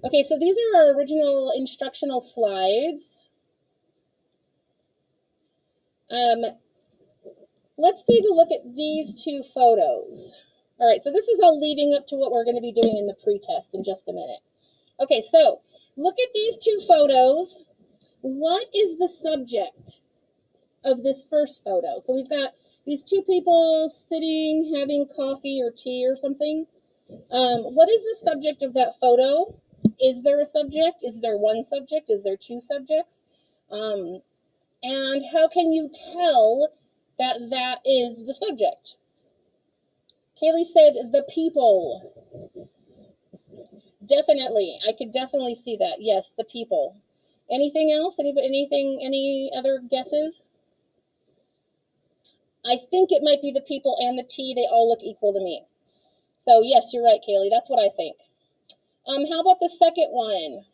Okay, so these are our original instructional slides. Let's take a look at these two photos. All right, so this is all leading up to what we're going to be doing in the pre-test in just a minute. Okay, so look at these two photos. What is the subject of this first photo? So we've got these two people sitting, having coffee or tea or something. What is the subject of that photo? Is there a subject? Is there one subject? Is there two subjects? And how can you tell that that is the subject? Kaylee said the people. Definitely. I could definitely see that. Yes, the people. Anything else? Any other guesses? I think it might be the people and the tea. They all look equal to me. So yes, you're right, Kaylee. That's what I think. How about the second one?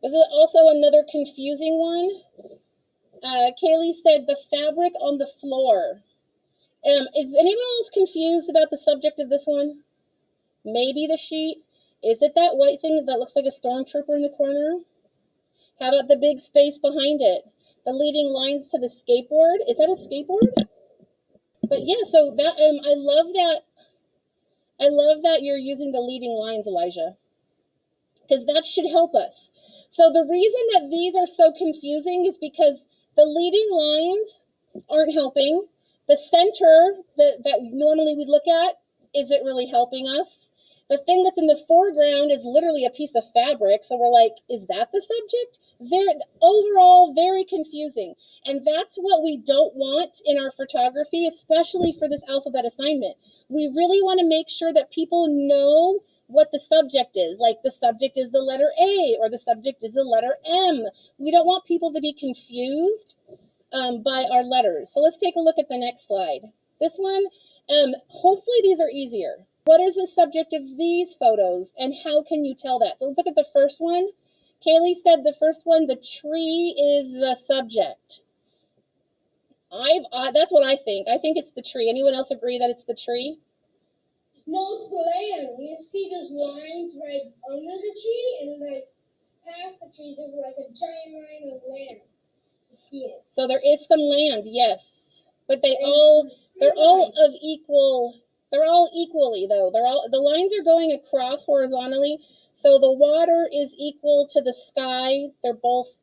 Is it also another confusing one? Kaylee said the fabric on the floor. Is anyone else confused about the subject of this one? Maybe the sheet? Is it that white thing that looks like a stormtrooper in the corner? How about the big space behind it? The leading lines to the skateboard? Is that a skateboard? But yeah, so that I love that you're using the leading lines, Elijah, because that should help us. So the reason that these are so confusing is because the leading lines aren't helping. The center that normally we look at isn't really helping us. The thing that's in the foreground is literally a piece of fabric. So we're like, is that the subject? Overall, very confusing. And that's what we don't want in our photography, especially for this alphabet assignment. We really want to make sure that people know what the subject is. Like the subject is the letter A or the subject is the letter M. We don't want people to be confused by our letters. So let's take a look at the next slide. This one, hopefully these are easier. What is the subject of these photos and how can you tell that? So let's look at the first one. Kaylee said the first one, the tree is the subject. That's what I think. I think it's the tree. Anyone else agree that it's the tree? No, it's the land. You see those lines right under the tree and like past the tree, there's like a giant line of land. You see it. So there is some land, yes. But they're all equally though. The lines are going across horizontally. So the water is equal to the sky. They're both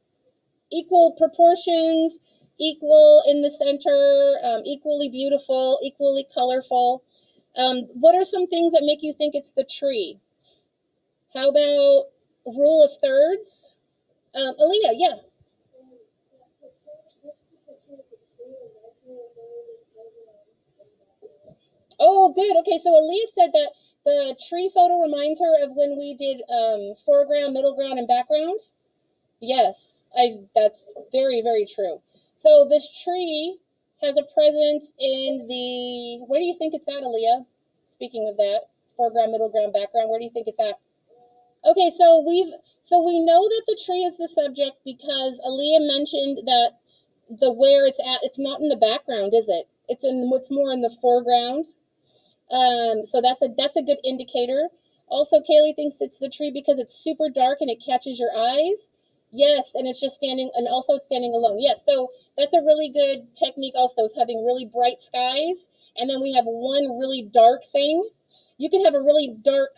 equal proportions, equal in the center, equally beautiful, equally colorful. What are some things that make you think it's the tree? How about rule of thirds? Aaliyah, yeah. Oh, good. Okay, so Aaliyah said that the tree photo reminds her of when we did foreground, middle ground, and background. Yes, that's very, very true. So this tree has a presence in the, where do you think it's at, Aaliyah? Speaking of that, foreground, middle ground, background, where do you think it's at? Okay, so we know that the tree is the subject because Aaliyah mentioned that where it's at, it's not in the background, is it? It's more in the foreground. So that's a good indicator. Also, Kaylee thinks it's the tree because it's super dark and it catches your eyes. Yes, and it's just standing, and also it's standing alone. Yes, so that's a really good technique also, is having really bright skies, and then we have one really dark thing. You can have a really dark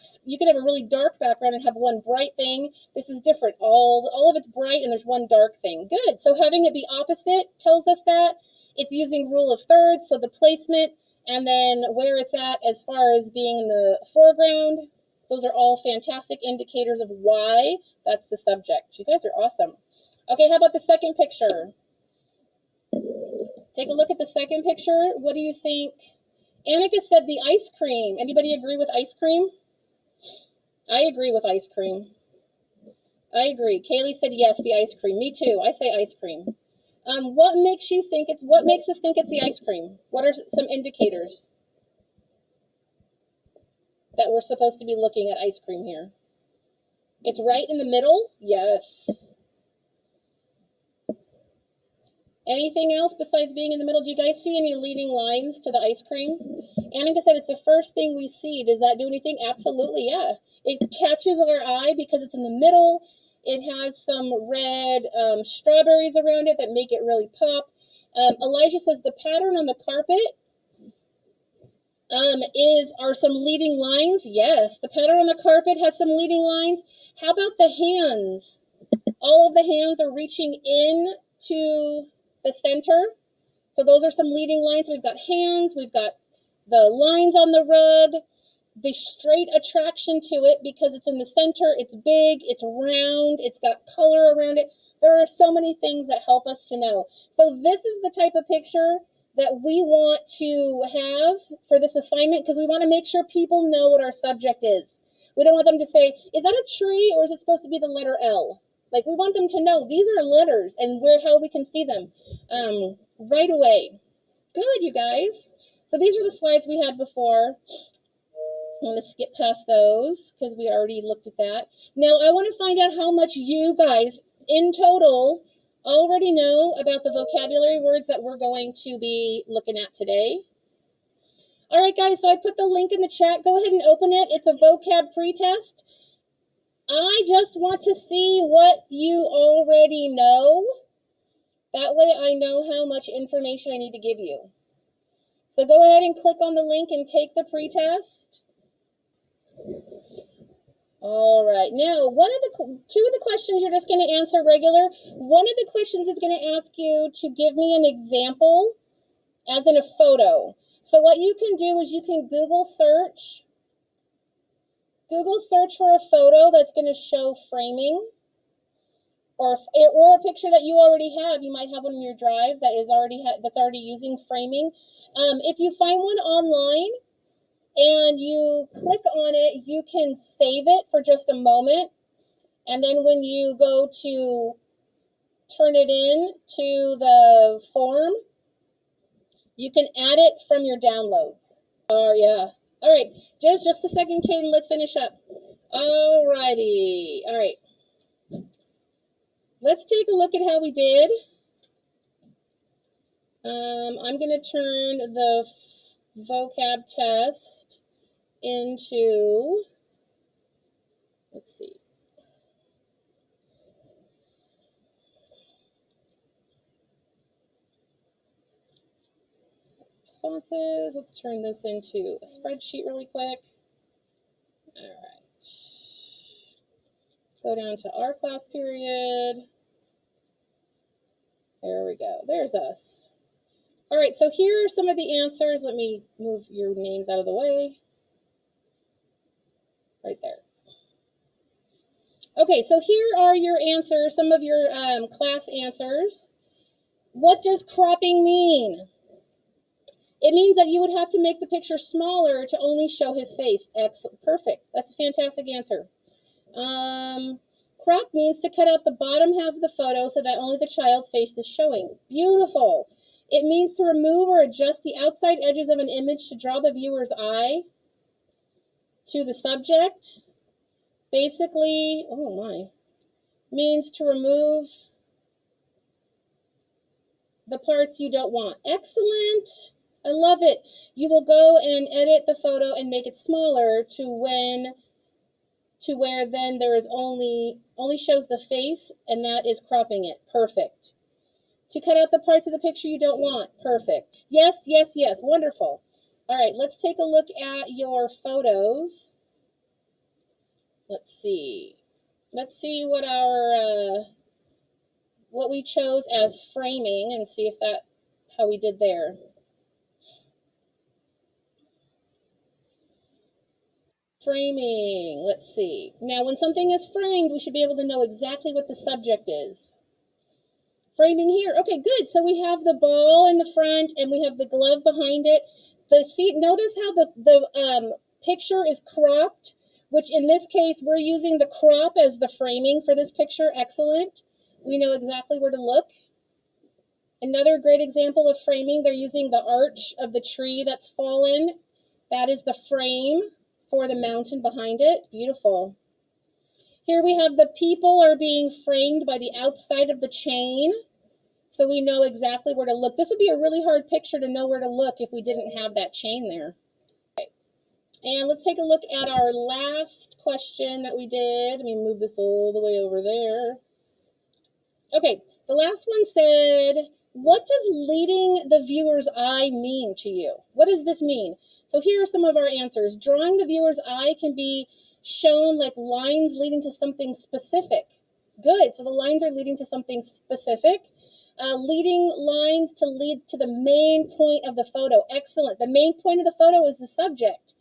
background and have one bright thing. This is different. All of it's bright and there's one dark thing. Good. So having it be opposite tells us that it's using rule of thirds, so the placement and then where it's at as far as being in the foreground. Those are all fantastic indicators of why that's the subject. You guys are awesome. Okay, how about the second picture? Take a look at the second picture. What do you think? Annika said the ice cream. Anybody agree with ice cream? I agree with ice cream. I agree. Kaylee said yes, the ice cream. Me too. I say ice cream. What makes us think it's the ice cream? What are some indicators that we're supposed to be looking at ice cream here? It's right in the middle? Yes. Anything else besides being in the middle? Do you guys see any leading lines to the ice cream? Annika said it's the first thing we see. Does that do anything? Absolutely, yeah. It catches our eye because it's in the middle. It has some red strawberries around it that make it really pop. Elijah says the pattern on the carpet are some leading lines. Yes, the pattern on the carpet has some leading lines. How about the hands? All of the hands are reaching in to the center. So those are some leading lines. We've got hands, we've got the lines on the rug, the straight attraction to it because it's in the center, it's big, it's round, it's got color around it. There are so many things that help us to know. So this is the type of picture that we want to have for this assignment because we want to make sure people know what our subject is. We don't want them to say, is that a tree or is it supposed to be the letter L? Like, we want them to know these are letters and how we can see them right away. Good, you guys. So these are the slides we had before. I'm going to skip past those because we already looked at that. Now, I want to find out how much you guys in total already know about the vocabulary words that we're going to be looking at today. All right, guys, so I put the link in the chat. Go ahead and open it. It's a vocab pretest. I just want to see what you already know. That way I know how much information I need to give you. So go ahead and click on the link and take the pretest. All right, now two of the questions you're just going to answer regular. One of the questions is going to ask you to give me an example, as in a photo. So what you can do is you can Google search for a photo that's going to show framing, or a picture that you already have. You might have one in your drive that is that's already using framing. If you find one online and you click on it, you can save it for just a moment, and then when you go to turn it in to the form, you can add it from your downloads. Yeah. All right, just a second, Kaden, let's finish up. All righty. All right. Let's take a look at how we did. I'm going to turn the vocab test into, let's see. Responses. Let's turn this into a spreadsheet really quick. All right. Go down to our class period. There we go. There's us. All right, so here are some of the answers. Let me move your names out of the way. Right there. Okay, so here are your answers, some of your class answers. What does cropping mean? It means that you would have to make the picture smaller to only show his face. Excellent. Perfect. That's a fantastic answer. Crop means to cut out the bottom half of the photo so that only the child's face is showing. Beautiful. It means to remove or adjust the outside edges of an image to draw the viewer's eye to the subject. Basically, oh my, means to remove the parts you don't want. Excellent. I love it. You will go and edit the photo and make it smaller to where then there is only shows the face, and that is cropping it. Perfect. To cut out the parts of the picture you don't want. Perfect. Yes, yes, yes. Wonderful. All right, let's take a look at your photos. Let's see. Let's see what our what we chose as framing and see if how we did there. Framing, let's see. Now, when something is framed, we should be able to know exactly what the subject is. Framing here. Okay, good. So we have the ball in the front and we have the glove behind it. Notice how the picture is cropped, which in this case, we're using the crop as the framing for this picture. Excellent. We know exactly where to look. Another great example of framing, they're using the arch of the tree that's fallen. That is the frame for the mountain behind it. Beautiful. Here we have the people are being framed by the outside of the chain. So we know exactly where to look. This would be a really hard picture to know where to look if we didn't have that chain there. And let's take a look at our last question that we did. Let me move this all the way over there. Okay, the last one said, what does leading the viewer's eye mean to you? What does this mean? So here are some of our answers. Drawing the viewer's eye can be shown like lines leading to something specific. Good, so the lines are leading to something specific. Leading lines to lead to the main point of the photo. Excellent. The main point of the photo is the subject,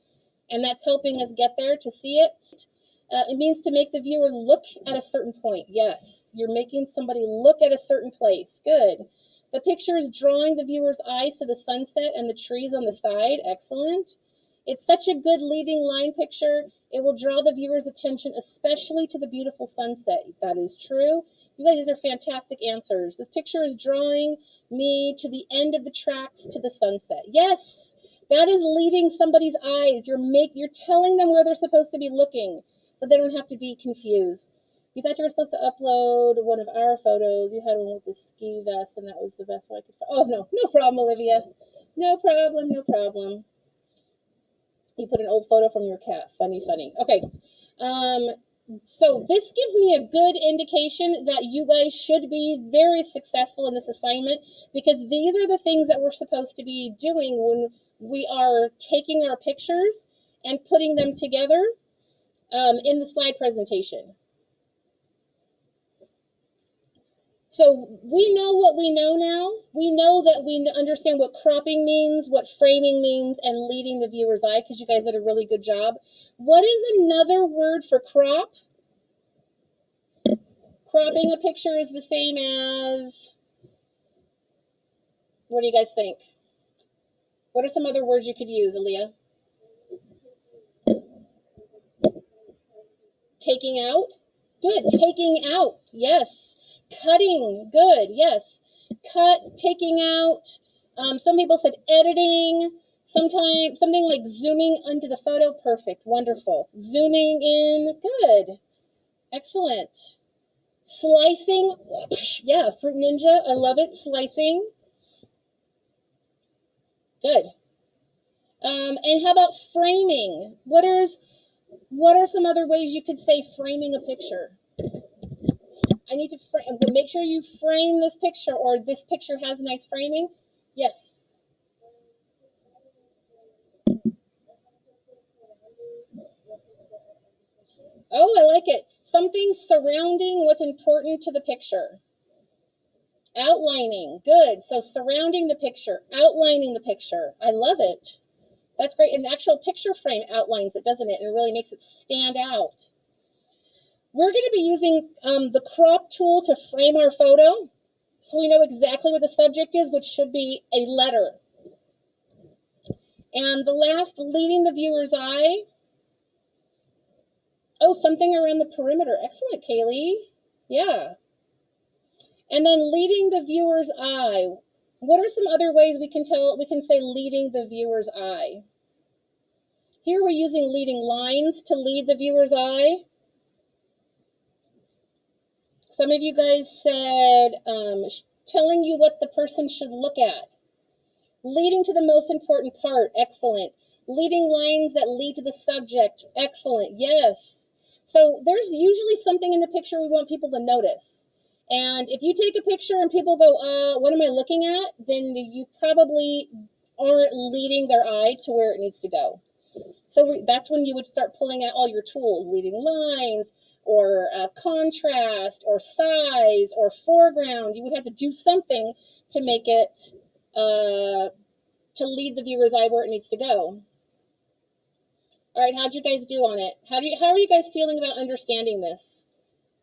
and that's helping us get there to see it. It means to make the viewer look at a certain point. Yes, you're making somebody look at a certain place. Good. The picture is drawing the viewer's eyes to the sunset and the trees on the side. Excellent. It's such a good leading line picture. It will draw the viewer's attention, especially to the beautiful sunset. That is true. You guys, these are fantastic answers. This picture is drawing me to the end of the tracks to the sunset. Yes, that is leading somebody's eyes. You're telling them where they're supposed to be looking, so they don't have to be confused. You thought you were supposed to upload one of our photos. You had one with the ski vest, and that was the best one I could find. Oh, no problem, Olivia. No problem, no problem. You put an old photo from your cat. Funny, funny. Okay. So this gives me a good indication that you guys should be very successful in this assignment, because these are the things that we're supposed to be doing when we are taking our pictures and putting them together in the slide presentation. So we know what we know now. We know that we understand what cropping means, what framing means, and leading the viewer's eye, because you guys did a really good job. What is another word for crop? Cropping a picture is the same as, what do you guys think? What are some other words you could use, Aaliyah? Taking out? Good. Taking out. Yes. Cutting. Good. Yes. Cut, taking out. Some people said editing. Sometimes something like zooming into the photo. Perfect. Wonderful. Zooming in. Good. Excellent. Slicing. Yeah, Fruit Ninja. I love it. Slicing. Good. And how about framing? What are some other ways you could say framing a picture? I need to make sure you frame this picture, or this picture has a nice framing. Yes. Oh, I like it. Something surrounding what's important to the picture. Outlining. Good. So surrounding the picture, outlining the picture. I love it. That's great. An actual picture frame outlines it, doesn't it? And it really makes it stand out. We're going to be using the crop tool to frame our photo, so we know exactly what the subject is, which should be a letter. And the last, leading the viewer's eye. Oh, something around the perimeter. Excellent, Kaylee. Yeah. And then leading the viewer's eye. What are some other ways we can say leading the viewer's eye? Here we're using leading lines to lead the viewer's eye. Some of you guys said telling you what the person should look at. Leading to the most important part. Excellent. Leading lines that lead to the subject. Excellent. Yes. So there's usually something in the picture we want people to notice. And if you take a picture and people go, what am I looking at? Then you probably aren't leading their eye to where it needs to go. So that's when you would start pulling out all your tools, leading lines, or contrast, or size, or foreground. You would have to do something to make it, to lead the viewer's eye where it needs to go. All right, how'd you guys do on it? How are you guys feeling about understanding this?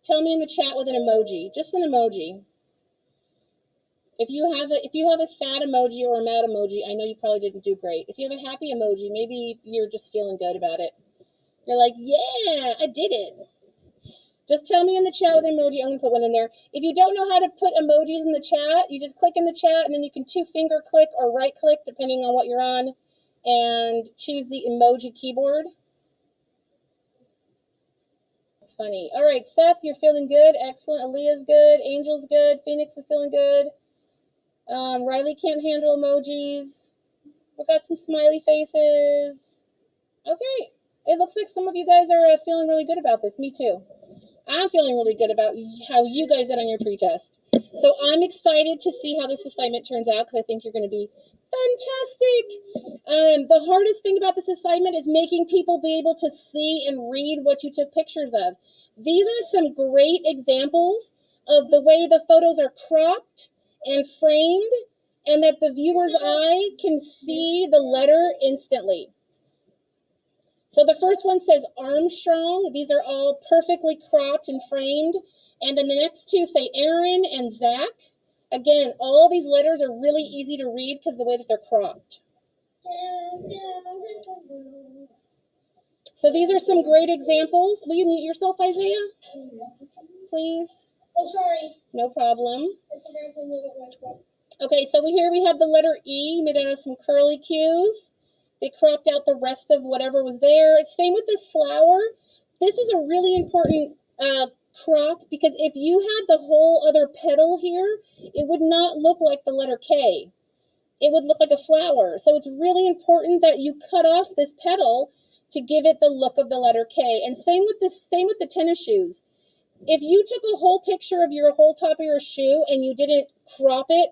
Tell me in the chat with an emoji, just an emoji. If you have a sad emoji or a mad emoji, I know you probably didn't do great. If you have a happy emoji, maybe you're just feeling good about it. You're like, yeah, I did it. Just tell me in the chat with an emoji. I'm going to put one in there. If you don't know how to put emojis in the chat, you just click in the chat, and then you can 2-finger click or right click, depending on what you're on, and choose the emoji keyboard. It's funny. All right, Seth, you're feeling good. Excellent. Aaliyah's good. Angel's good. Phoenix is feeling good. Riley can't handle emojis. We got some smiley faces. Okay, it looks like some of you guys are feeling really good about this. Me too. I'm feeling really good about how you guys did on your pretest. So I'm excited to see how this assignment turns out because I think you're going to be fantastic. The hardest thing about this assignment is making people be able to see and read what you took pictures of. These are some great examples of the way the photos are cropped and framed and that the viewer's eye can see the letter instantly. So the first one says Armstrong. These are all perfectly cropped and framed. And then the next two say Aaron and Zach. Again, all these letters are really easy to read because of the way that they're cropped. So these are some great examples. Will you mute yourself, Isaiah? Please? Oh, sorry. No problem. I forgot to mute myself. Okay, so here we have the letter E made out of some curly cues. They cropped out the rest of whatever was there. Same with this flower. This is a really important crop because if you had the whole other petal here, it would not look like the letter K. It would look like a flower. So it's really important that you cut off this petal to give it the look of the letter K. And same with the tennis shoes. If you took a whole picture of your whole top of your shoe and you didn't crop it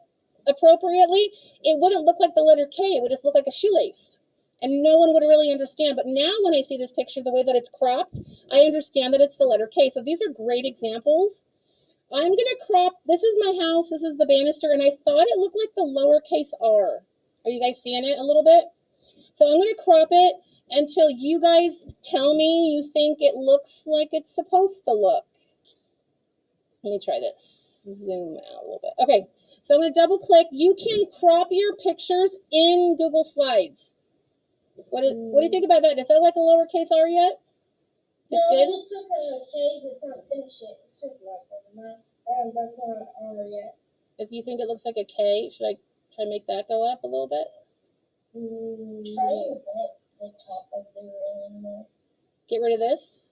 appropriately, it wouldn't look like the letter K. It would just look like a shoelace. And no one would really understand. But now when I see this picture, the way that it's cropped, I understand that it's the letter K. So these are great examples. I'm going to crop, this is my house, this is the banister, and I thought it looked like the lowercase r. Are you guys seeing it a little bit? So I'm going to crop it until you guys tell me you think it looks like it's supposed to look. Let me try this. Zoom out a little bit. Okay, so I'm going to double click. You can crop your pictures in Google Slides. What do you think about that? Does that look like a lowercase r yet? It's no, good? it looks like a K that's not finished yet. It's just like that. That's not an R yet. If you think it looks like a K, should I try to make that go up a little bit? Try to get the top of the ring there. Get rid of this?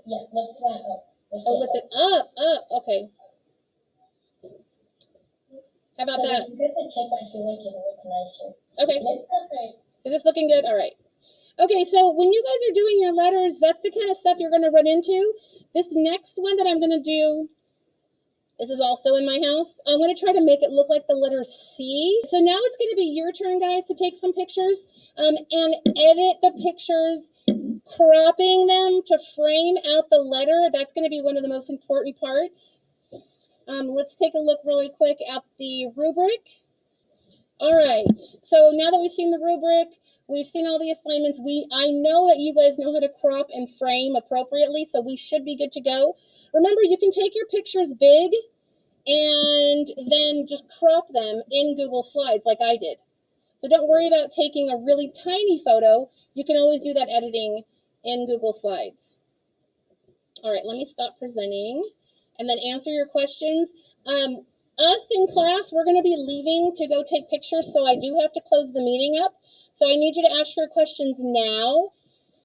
Yeah, lift that up. Lift it up. Okay. How about that? If you get the tip, I feel like it'll look nicer. Okay. It's perfect. Is this looking good? All right. Okay, so when you guys are doing your letters, that's the kind of stuff you're going to run into. This next one that I'm going to do, this is also in my house. I'm going to try to make it look like the letter C. So now it's going to be your turn, guys, to take some pictures and edit the pictures, cropping them to frame out the letter. That's going to be one of the most important parts. Let's take a look really quick at the rubric. All right, so now that we've seen the rubric, we've seen all the assignments. I know that you guys know how to crop and frame appropriately, so we should be good to go. Remember, you can take your pictures big and then just crop them in Google Slides like I did. So don't worry about taking a really tiny photo. You can always do that editing in Google Slides. All right, let me stop presenting and then answer your questions. Us in class, we're going to be leaving to go take pictures, so I do have to close the meeting up. So I need you to ask your questions now.